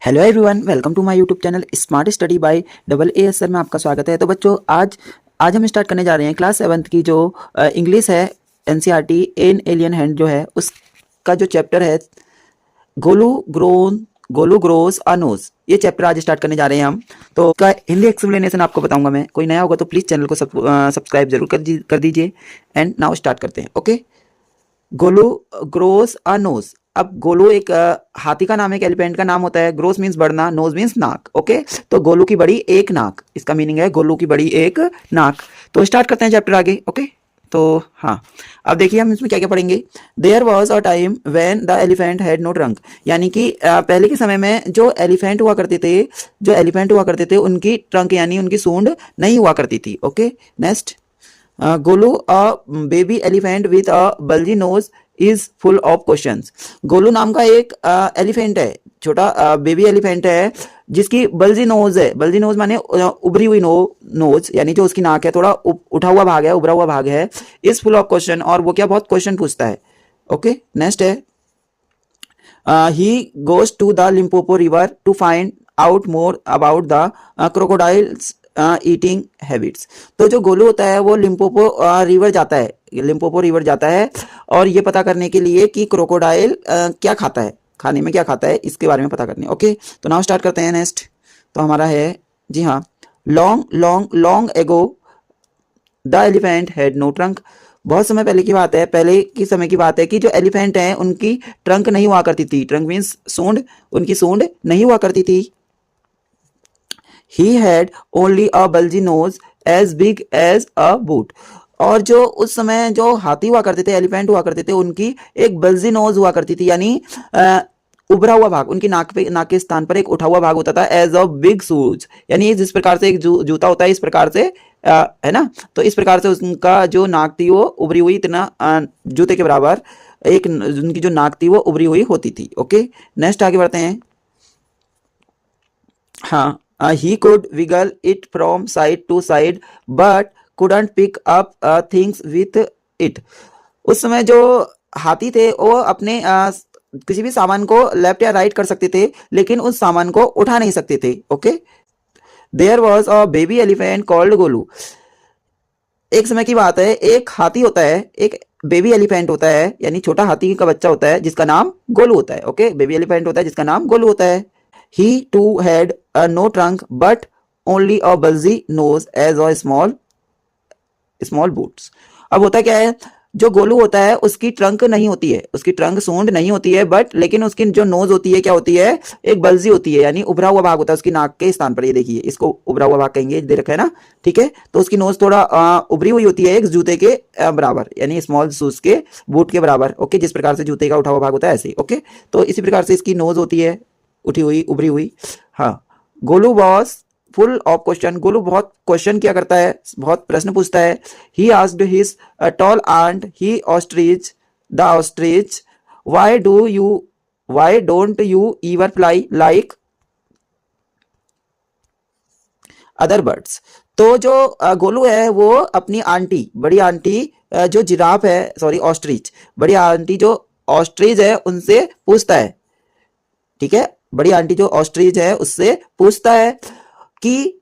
Hello everyone, welcome to my YouTube channel smart study by double A S sir में आपका स्वागत है। तो बच्चों, आज हम स्टार्ट करने जा रहे हैं क्लास 7th की जो इंग्लिश है, एनसीईआरटी एन एलियन हैंड जो है उसका जो चैप्टर है गोलू ग्रोस अ नोज, ये चैप्टर आज स्टार्ट करने जा रहे हैं हम। तो उसका हिंदी एक्सप्लेनेशन आपको बताऊंगा मैं। कोई नया होगा तो प्लीज़ चैनल को सब्सक्राइब जरूर कर दीजिए। एंड नाउ स्टार्ट करते हैं। Okay, Golu grows a nose. अब गोलू एक हाथी का नाम है, एक एलिफेंट का नाम होता है। ग्रोस मीन्स बढ़ना, नोज मीन्स नाक। ओके, तो गोलू की बड़ी एक नाक, इसका मीनिंग है गोलू की बड़ी एक नाक। तो स्टार्ट करते हैं चैप्टर आगे। ओके, तो हाँ, अब देखिए हम इसमें क्या क्या पढ़ेंगे। There was a time when the elephant had no trunk, यानी कि पहले के समय में जो एलिफेंट हुआ करते थे उनकी ट्रंक यानी उनकी सूंड नहीं हुआ करती थी। Okay, next, Golu a baby elephant with a bulgy nose is full of questions. Golu नाम का एक एलिफेंट है, छोटा बेबी एलिफेंट है जिसकी बल्जी नोज है। बल्जी नोज माने उभरी हुई नोज, यानी जो उसकी नाक है थोड़ा उठा हुआ भाग है, उभरा हुआ भाग है। इज फुल ऑफ क्वेश्चन, और वो क्या बहुत क्वेश्चन पूछता है। ओके, नेक्स्ट है, he goes to the Limpopo river to find out more about the crocodiles eating habits। तो जो गोलू होता है वो लिम्पोपो रिवर जाता है और ये पता करने के लिए कि क्रोकोडाइल क्या खाता है, खाने में क्या खाता है, इसके बारे में पता करने। ओके, तो नाउ स्टार्ट करते हैं। नेक्स्ट तो हमारा है, जी हाँ, long long long ago the elephant had no trunk. बहुत समय पहले की बात है, पहले की समय की बात है कि जो एलिफेंट हैं उनकी ट्रंक नहीं हुआ करती थी। ट्रंक मीन्स सूंड, उनकी सूंड नहीं हुआ करती थी। He had only a bulgy nose as big as a boot. और जो उस समय जो हाथी हुआ करते थे, एलिफेंट हुआ करते थे, उनकी एक बल्जी नोज हुआ करती थी, यानी उभरा हुआ भाग, उनकी नाक के स्थान पर एक उठा हुआ भाग होता था। एज अ बिग शूज, यानी जिस प्रकार से एक जूता होता है, इस प्रकार से है ना, तो इस प्रकार से उनका जो नाक थी वो उभरी हुई, इतना जूते के बराबर एक उनकी जो नाक थी वो उभरी हुई होती थी। ओके, नेक्स्ट आगे बढ़ते हैं। हाँ, he could wiggle it from side to side but couldn't pick up things with it। उस समय जो हाथी थे वो अपने किसी भी सामान को लेफ्ट या राइट कर सकते थे, लेकिन उस सामान को उठा नहीं सकते थे। Okay, there was a baby elephant called Golu. एक समय की बात है, एक हाथी होता है, एक बेबी एलिफेंट होता है, यानी छोटा हाथी का बच्चा होता है जिसका नाम गोलू होता है। ओके, बेबी एलिफेंट होता है जिसका नाम गोलू होता है। He too had no trunk but only a bulgy nose as a small small boots. अब होता क्या है, जो गोलू होता है उसकी ट्रंक नहीं होती है, उसकी ट्रंक सूंड नहीं होती है, बट लेकिन उसकी जो नोज होती है क्या होती है, एक बल्जी होती है, यानी उभरा हुआ भाग होता है उसकी नाक के स्थान पर। ये देखिए, इसको उभरा हुआ भाग कहेंगे, दे रखा है ना, ठीक है। तो उसकी नोज थोड़ा उभरी हुई होती है, एक जूते के बराबर, यानी स्मॉल शूज के बूट के बराबर। ओके, जिस प्रकार से जूते का उठा हुआ भाग होता है ऐसे। ओके, तो इसी प्रकार से इसकी नोज होती है उठी हुई, उभरी हुई। हाँ, Golu was full of question. Golu बहुत क्वेश्चन किया करता है, बहुत प्रश्न पूछता है। He asked his tall aunt he ostrich the ostrich why don't you ever fly like other birds. तो जो गोलू है वो अपनी आंटी, बड़ी आंटी जो जिराफ है, सॉरी ऑस्ट्रिच, बड़ी आंटी जो ऑस्ट्रिच है उनसे पूछता है, ठीक है, बड़ी आंटी जो ऑस्ट्रिच है उससे पूछता है कि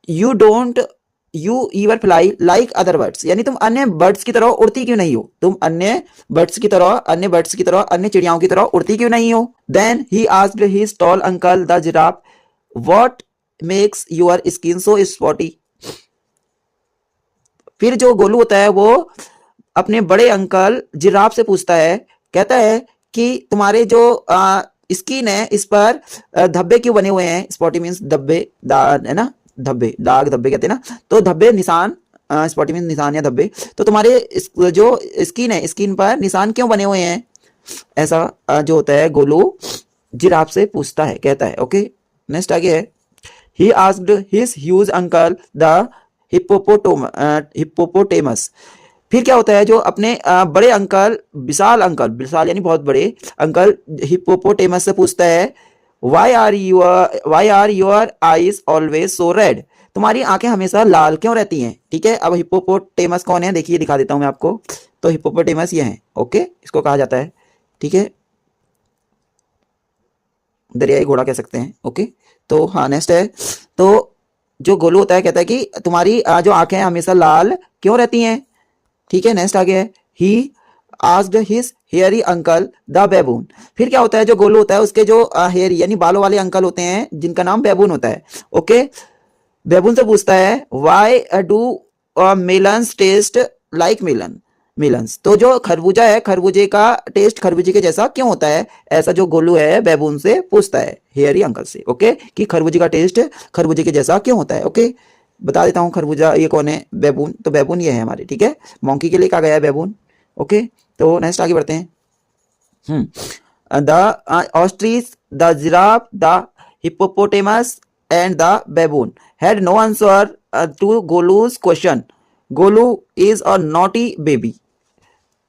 you ever fly like other birds, यानी तुम अन्य बर्ड्स की तरह उड़ती क्यों नहीं हो, तुम अन्य बर्ड्स की तरह, अन्य चिड़ियाओं की तरह उड़ती क्यों नहीं हो। Then he asked his tall uncle the giraffe what makes your skin so spotty. फिर जो गोलू होता है वो अपने बड़े अंकल जिराफ से पूछता है, कहता है कि तुम्हारे जो स्किन है इस पर धब्बे क्यों बने हुए हैं। स्पॉटी मीन्स धब्बे, है ना, धब्बे, दाग, धब्बे कहते हैं ना, तो धब्बे, निशान, स्पॉटी मीन्स निशान या धब्बे। तो तुम्हारे जो स्किन है, स्किन पर निशान क्यों बने हुए हैं, ऐसा जो होता है गोलू जिराफ से पूछता है, कहता है। ओके, नेक्स्ट आगे है, he asked his huge uncle the hippopotamus. फिर क्या होता है, जो अपने बड़े अंकल, विशाल यानी बहुत बड़े अंकल हिप्पोपोटेमस से पूछता है, why are your eyes always so red. तुम्हारी आंखें हमेशा लाल क्यों रहती हैं। ठीक है, अब हिप्पोपोटेमस कौन है, देखिए दिखा देता हूं मैं आपको। तो हिप्पोपोटेमस ये है। ओके, इसको कहा जाता है, ठीक है। दरियाई घोड़ा कह सकते हैं। ओके, तो हाँ नेक्स्ट है। तो जो गोलू होता है कहता है कि तुम्हारी जो आंखें हमेशा लाल क्यों रहती हैं। ठीक है, नेक्स्ट आगे है he asked his hairy uncle the baboon. फिर क्या होता है, जो गोलू होता है उसके जो हेयरी यानी बालों वाले अंकल होते हैं जिनका नाम बेबून होता है। ओके, बेबून से पूछता है why do melons taste like melons. तो जो खरबूजा है, खरबूजे का टेस्ट खरबूजे के जैसा क्यों होता है, ऐसा जो गोलू है बेबून से पूछता है, हेयरी अंकल से। ओके, कि खरबूजे का टेस्ट खरबूजे के जैसा क्यों होता है। ओके, बता देता हूँ खरबूजा ये कौन है, बेबून। तो बेबून ये है हमारे, ठीक है, मोंकी के लिए कहा गया है बेबून। ओके, तो नेक्स्ट आगे बढ़ते हैं। The ostrich, the giraffe, the hippopotamus and the baboon had no answer to Golu's question. Golu is a naughty baby.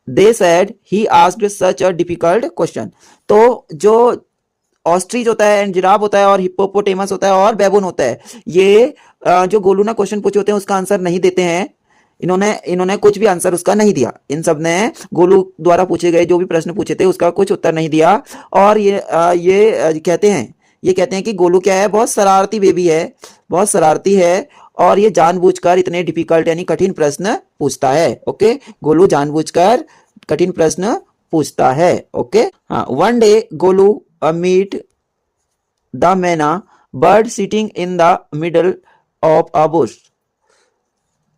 They said he asked such a difficult question. तो जो ऑस्ट्रिच होता है and giraffe होता है और hippopotamus होता है और बेबून होता है, ये जो गोलू ने क्वेश्चन पूछे होते हैं उसका आंसर नहीं देते हैं। इन्होंने कुछ भी आंसर उसका नहीं दिया। इन सब ने गोलू द्वारा पूछे गए जो भी प्रश्न पूछे थे उसका कुछ उत्तर नहीं दिया। और ये कहते हैं कि गोलू क्या है, बहुत शरारती बेबी है, बहुत शरारती है और ये जानबूझकर इतने डिफिकल्ट यानी कठिन प्रश्न पूछता है। ओके, गोलू जानबूझकर कठिन प्रश्न पूछता है। ओके, हाँ, one day Golu meet the myna bird sitting in the middle of a bush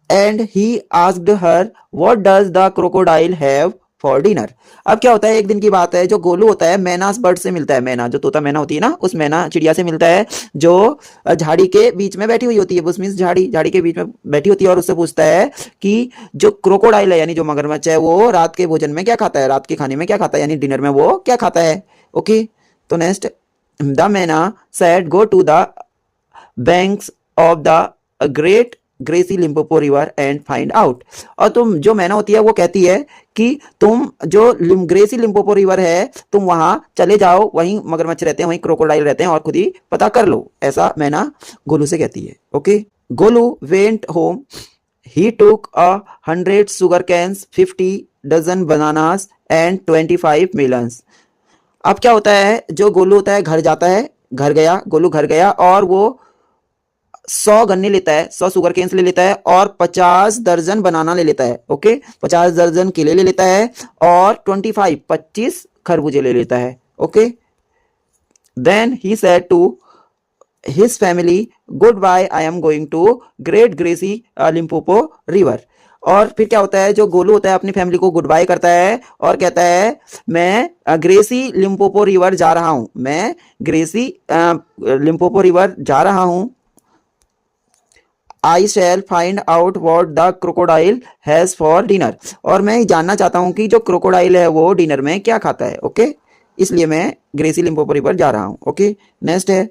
and he asked her what does the crocodile have for dinner. अब क्या होता है, एक दिन की बात है, जो गोलू होता है मैनास बर्ड से मिलता है। मैना जो तोता मैना होती है ना, उस मैना चिड़िया से मिलता है जो झाड़ी के बीच में बैठी हुई होती है। बुश मींस झाड़ी के बीच में बैठी होती है और उससे पूछता है कि जो क्रोकोडाइल है यानी जो मगरमच्छ है वो रात के भोजन में क्या खाता है, रात के खाने में क्या खाता है, यानी डिनर में वो क्या खाता है। ओके, तो next, the myna said go to the banks of the great greasy Limpopo river and find out. और तुम जो मैना होती है वो कहती है कि तुम जो ग्रेसी लिम्पोपो रिवर है तुम वहां चले जाओ, वहीं मगरमच्छ रहते हैं, वहीं क्रोकोडाइल रहते हैं और खुद ही पता कर लो, ऐसा मैना गोलू से कहती है। Okay, Golu went home, he took 100 sugar cans, 50 dozen bananas and 25 melons। अब क्या होता है, जो गोलू होता है घर जाता है, गोलू घर गया और वो 100 गन्ने लेता है, 100 शुगर केन्स ले लेता है और 50 दर्जन बनाना ले लेता है। ओके, 50 दर्जन केले ले लेता है और 25 खरबूजे ले लेता है। Okay, then he said to his family good bye, I am going to great greasy Limpopo river. और फिर क्या होता है, जो गोलू होता है अपनी फैमिली को गुड बाय करता है और कहता है मैं ग्रेसी लिम्पोपो रिवर जा रहा हूं, मैं ग्रेसी लिम्पोपो रिवर जा रहा हूं। I shall find out what the crocodile has for dinner. और मैं जानना चाहता हूं कि जो क्रोकोडाइल है वो डिनर में क्या खाता है। ओके, इसलिए मैं ग्रेसी लिम्पोपो रिवर जा रहा हूं। ओके, नेक्स्ट है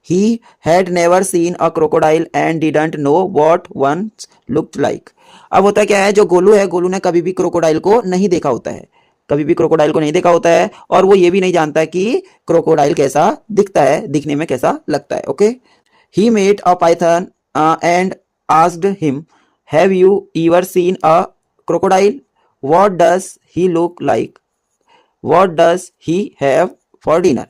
he had never seen a crocodile and didn't know what one looked like. अब होता क्या है, जो गोलू है, गोलू ने कभी भी क्रोकोडाइल को नहीं देखा होता है, कभी भी क्रोकोडाइल को नहीं देखा होता है और वो ये भी नहीं जानता कि क्रोकोडाइल कैसा दिखता है, दिखने में कैसा लगता है। Okay, he met a python and asked him, have you ever seen a crocodile? What does he look like? What does he have for dinner?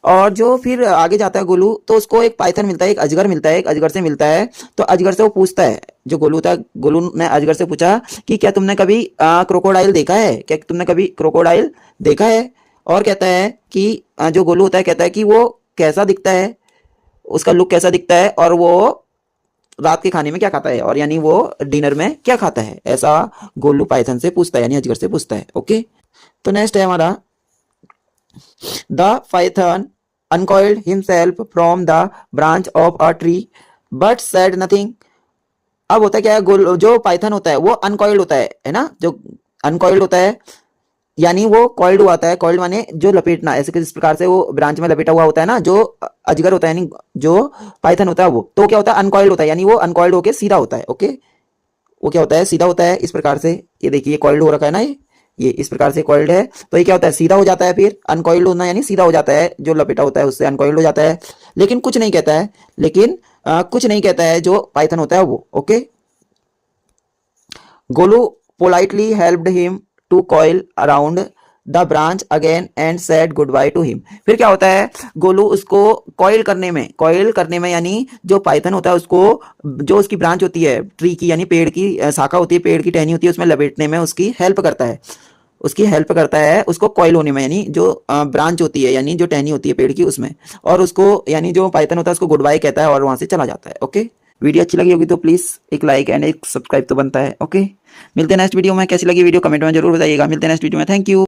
और जो फिर आगे जाता है गोलू तो उसको एक पाइथन मिलता है, एक अजगर मिलता है, एक अजगर से मिलता है। तो अजगर से वो पूछता है, जो गोलू था, गोलू ने अजगर से पूछा कि क्या तुमने कभी क्रोकोडाइल देखा है, क्या तुमने कभी क्रोकोडाइल देखा है। और कहता है कि जो गोलू होता है कहता है कि वो कैसा दिखता है, उसका लुक कैसा दिखता है और वो रात के खाने में क्या खाता है, और यानी वो डिनर में क्या खाता है, ऐसा गोलू पाइथन से पूछता है यानी अजगर से पूछता है। ओके, तो नेक्स्ट है हमारा the Python uncoiled himself from the branch of a tree but said nothing. अब होता क्या है, जो पाइथन होता है वो अनकॉइल्ड होता है ना, जो अनकॉइल्ड होता है यानी वो कॉइल्ड हुआ होता है। कॉइल्ड माने जो लपेटना, ऐसे किस प्रकार से वो ब्रांच में लपेटा हुआ होता है ना, जो अजगर होता है यानी जो पाइथन होता है वो, तो क्या होता है अनकॉइल्ड होता है यानी वो अनकॉइल्ड होकर सीधा होता है। ओके, वो क्या होता है, सीधा होता है इस प्रकार से। ये देखिए कॉइल्ड हो रखा है ना, ये इस प्रकार से कॉइल्ड है, तो ये क्या होता है सीधा हो जाता है। फिर अनकॉइल्ड होना यानी सीधा हो जाता है, जो लपेटा होता है उससे अनकॉइल्ड हो जाता है। लेकिन कुछ नहीं कहता है, कुछ नहीं कहता है जो पाइथन होता है वो। Okay, Golu politely helped him to coil around the branch again and said good bye to him. फिर क्या होता है, गोलू उसको कॉइल करने में यानी जो पाइथन होता है उसको, जो उसकी ब्रांच होती है ट्री की यानी पेड़ की शाखा होती है, पेड़ की टहनी होती है, उसमें लपेटने में उसकी हेल्प करता है उसको कॉइल होने में, यानी जो ब्रांच होती है यानी जो टहनी होती है पेड़ की उसमें, और उसको यानी जो पाइथन होता है उसको गुड बाय कहता है और वहां से चला जाता है। ओके, वीडियो अच्छी लगी होगी तो प्लीज एक लाइक एंड एक सब्सक्राइब तो बनता है। ओके, मिलते हैं नेक्स्ट वीडियो में। कैसी लगी वीडियो कमेंट में जरूर बताइएगा। मिलते हैं नेक्स्ट वीडियो में। Thank you.